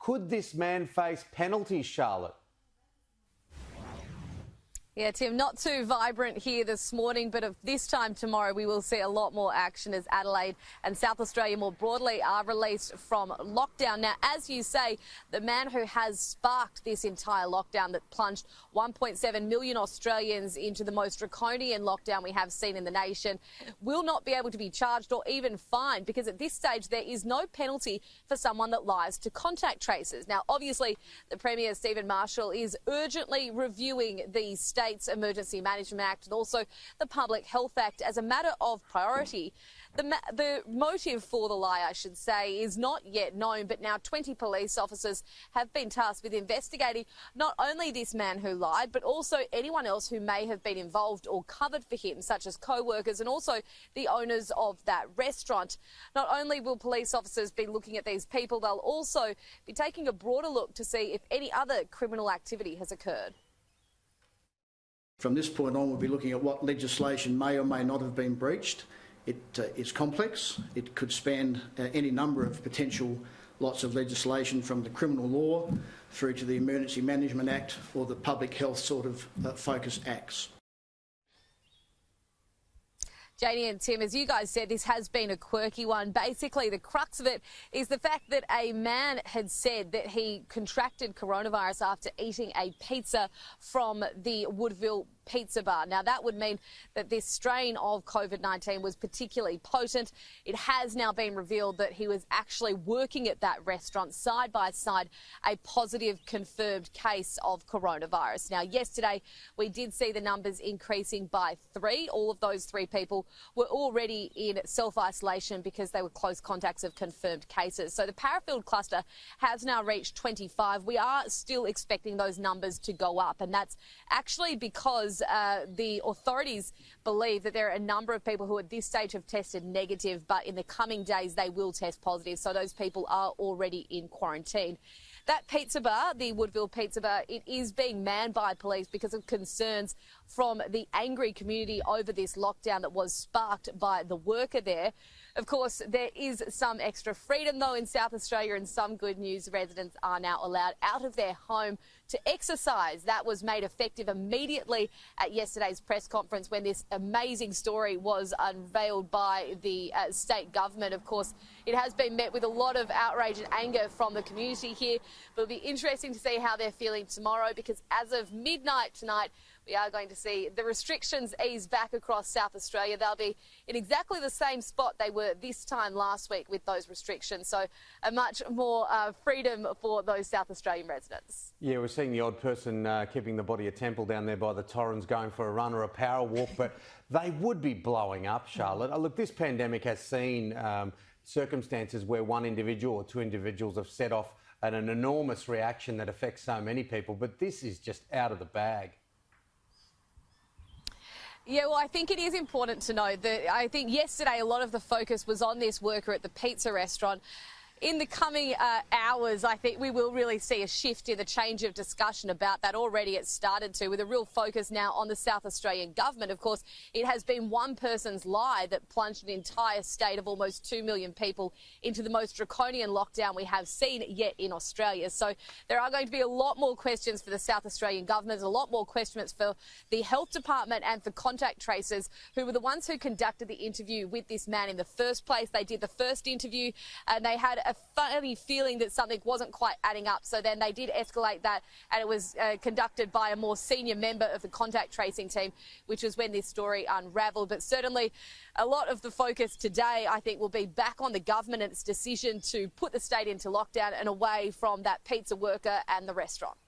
Could this man face penalties, Charlotte? Yeah, Tim, not too vibrant here this morning, but of this time tomorrow we will see a lot more action as Adelaide and South Australia more broadly are released from lockdown. Now, as you say, the man who has sparked this entire lockdown that plunged 1.7 million Australians into the most draconian lockdown we have seen in the nation will not be able to be charged or even fined, because at this stage there is no penalty for someone that lies to contact tracers. Now, obviously, the Premier, Stephen Marshall, is urgently reviewing the State's Emergency Management Act and also the Public Health Act as a matter of priority. The motive for the lie, I should say, is not yet known, but now 20 police officers have been tasked with investigating not only this man who lied, but also anyone else who may have been involved or covered for him, such as co-workers and also the owners of that restaurant. Not only will police officers be looking at these people, they'll also be taking a broader look to see if any other criminal activity has occurred. From this point on, we'll be looking at what legislation may or may not have been breached. It is complex. It could span any number of potential lots of legislation, from the criminal law through to the Emergency Management Act or the public health sort of focus acts. Janie and Tim, as you guys said, this has been a quirky one. Basically, the crux of it is the fact that a man had said that he contracted coronavirus after eating a pizza from the Woodville pizza bar. Now, that would mean that this strain of COVID-19 was particularly potent. It has now been revealed that he was actually working at that restaurant side by side a positive confirmed case of coronavirus. Now, yesterday we did see the numbers increasing by 3. All of those 3 people were already in self-isolation because they were close contacts of confirmed cases. So the Parafield cluster has now reached 25. We are still expecting those numbers to go up, and that's actually because the authorities believe that there are a number of people who at this stage have tested negative, but in the coming days they will test positive. So those people are already in quarantine. That pizza bar, the Woodville Pizza Bar, it is being manned by police because of concerns from the angry community over this lockdown that was sparked by the worker there. Of course, there is some extra freedom, though, in South Australia, and some good news. Residents are now allowed out of their home to exercise. That was made effective immediately at yesterday's press conference when this amazing story was unveiled by the state government. Of course, it has been met with a lot of outrage and anger from the community here, but it'll be interesting to see how they're feeling tomorrow, because as of midnight tonight, we are going to see the restrictions ease back across South Australia. They'll be in exactly the same spot they were this time last week with those restrictions. So a much more freedom for those South Australian residents. Yeah, we're seeing the odd person keeping the body of Temple down there by the Torrens going for a run or a power walk, but they would be blowing up, Charlotte. Look, this pandemic has seen circumstances where one individual or 2 individuals have set off an enormous reaction that affects so many people, but this is just out of the bag. Yeah, well, I think it is important to know that I think yesterday a lot of the focus was on this worker at the pizza restaurant. In the coming hours, I think we will really see a shift in the change of discussion about that. Already it started to, with a real focus now on the South Australian government. Of course, it has been one person's lie that plunged an entire state of almost 2 million people into the most draconian lockdown we have seen yet in Australia. So there are going to be a lot more questions for the South Australian government, a lot more questions for the health department and for contact tracers, who were the ones who conducted the interview with this man in the first place. They did the first interview and they had a funny feeling that something wasn't quite adding up. So then they did escalate that, and it was conducted by a more senior member of the contact tracing team, which was when this story unravelled. But certainly a lot of the focus today, I think, will be back on the government and its decision to put the state into lockdown and away from that pizza worker and the restaurant.